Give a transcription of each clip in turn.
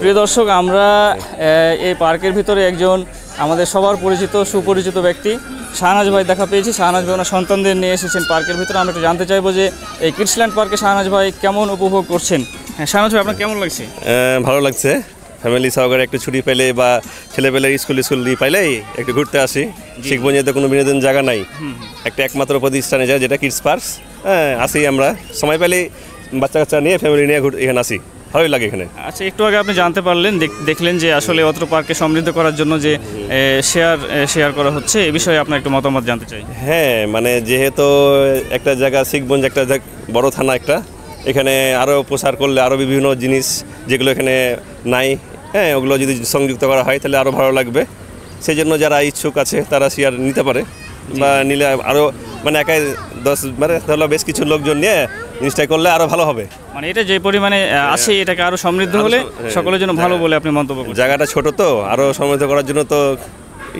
প্রিয় দর্শক, আমরা এই পার্কের ভিতরে একজন আমাদের সবার পরিচিত সুপরিচিত ব্যক্তি শাহনাজ ভাই দেখা পেয়েছি। শাহনাজ ভাই ওনার সন্তানদের নিয়ে এসেছেন পার্কের ভিতরে। আমরা একটু জানতে চাইবো যে এই কিডসল্যান্ড পার্কে শাহনাজ ভাই কেমন উপভোগ করছেন। হ্যাঁ শাহনাজ ভাই, আপনার কেমন লাগছে? ভালো লাগছে। ফ্যামিলি সহকারে একটু ছুটি পেলে বা ছেলেপেলে স্কুল পাইলেই একটু ঘুরতে আসি। শিখবঞ্জেতে কোনো বিনোদন জায়গা নাই, একটা একমাত্র প্রতিষ্ঠানে যায় যেটা কিডস পার্ক। হ্যাঁ, আসি আমরা সময় পেলে বাচ্চা কাচ্চা নিয়ে ফ্যামিলি নিয়ে এখানে আসি, ভালোই লাগে এখানে। আচ্ছা, একটু আগে আপনি জানতে পারলেন, দেখলেন যে আসলে অত্র পার্কে সমৃদ্ধ করার জন্য যে শেয়ার করা হচ্ছে, এ বিষয়ে আপনার একটু মতামত জানতে চাই। হ্যাঁ, মানে যেহেতু একটা জায়গা শিখবঞ্জ একটা বড় থানা, একটা এখানে আরও প্রসার করলে আরও বিভিন্ন জিনিস যেগুলো এখানে নাই, হ্যাঁ ওগুলো যদি সংযুক্ত করা হয় তাহলে আরও ভালো লাগবে। সেই জন্য যারা ইচ্ছুক আছে তারা শেয়ার নিতে পারে, বা নিলে আরও মানে একাই 10 মানে তাহলে বেশ কিছু লোকজন নিয়ে জিনিসটা করলে আরও ভালো হবে। মানে এটা যে পরিমাণে আছে, এটাকে আরও সমৃদ্ধ হলে সকলের জন্য ভালো বলে আপনি মন্তব্য করেন। জায়গাটা ছোট, তো আরও সমৃদ্ধ করার জন্য তো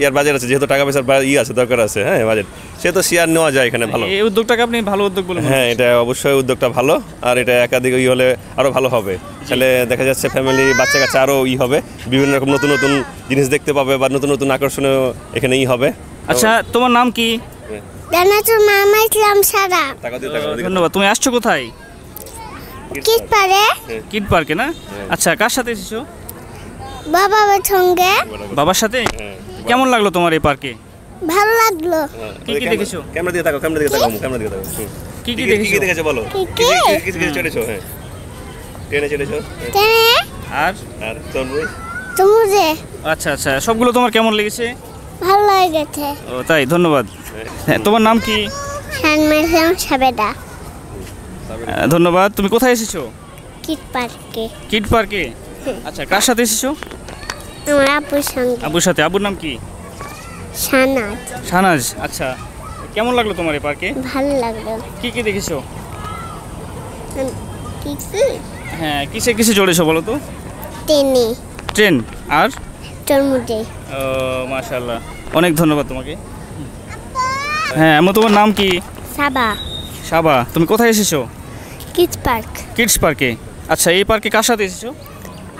ইয়ার বাজেট আছে, যেহেতু টাকা পয়সার আছে, দরকার আছে, হ্যাঁ বাজেট, সে তো শেয়ার নেওয়া যায় এখানে। ভালো এই উদ্যোগটাকে আপনি ভালো উদ্যোগ বলে? হ্যাঁ, এটা অবশ্যই উদ্যোগটা ভালো, আর এটা একাধিক হলে আরও ভালো হবে। তাহলে দেখা যাচ্ছে ফ্যামিলি বাচ্চা কাচ্চা আরও হবে, বিভিন্ন রকম নতুন নতুন জিনিস দেখতে পাবে, বা নতুন নতুন আকর্ষণীয় এখানে হবে। আচ্ছা, তোমার নাম কি? ধন্যবাদ। তুমি আসছো কোথায়? কিড পার্কে না? আচ্ছা, কার সাথে এসেছো? বাবার সাথে। কেমন লাগলো তোমার এই পার্কে? ভালো লাগলো। কি কি দেখেছো? ক্যামেরা দিয়ে তাকাও, কি কি দেখেছো বলো। কি চলেছো? হ্যাঁ, ট্রেনে চলেছো? আর তুমি? আচ্ছা আচ্ছা, সবগুলো তোমার কেমন লেগেছে? ভালো লেগেছে। ও তাই, ধন্যবাদ। হ্যাঁ, তোমার নাম কি? সাবেদা। ধন্যবাদ। তুমি কোথায় এসেছো? কিড পার্কে। আচ্ছা, কার সাথে এসেছো? আমার আপুর সঙ্গে। আবুর সাথে। আবুর নাম কি? শাহনাজ। আচ্ছা, কেমন লাগলো তোমার এই পার্কে? ভালো লাগলো। কি কি দেখেছো? হ্যাঁ, কিসে কিসে চড়েছো বলো তো? ট্রেন আর তরমুজে। ও মাশাআল্লাহ, অনেক ধন্যবাদ তোমাকে। হ্যাঁ, তোমার নাম কি? সাবা। তুমি কোথায় এসেছো? কিডস পার্কে। আচ্ছা, এই পার্কে কার সাথে এসেছো?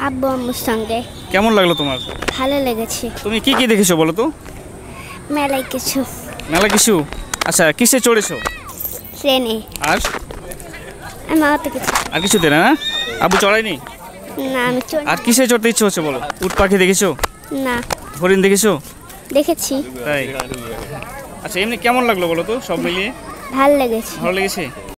আব্বু আম্মুর সঙ্গে। কেমন লাগলো তোমার? ভালো লেগেছে। তুমি কি কি দেখেছো বলো তো? মেলা কিছু। আচ্ছা, কিসে চড়েছো? ট্রেনে। আর আর কিছুতে না? আব্বু চড়ায়নি? না, আমি আর কিসে চড়তে ইচ্ছে হচ্ছে বলো? উট পাখি দেখেছো? না। হরিণ দেখেছো? দেখেছি। তাই। আচ্ছা, এমনি কেমন লাগলো বলো তো সব মিলিয়ে? ভালো লেগেছে। ভালো লেগেছে।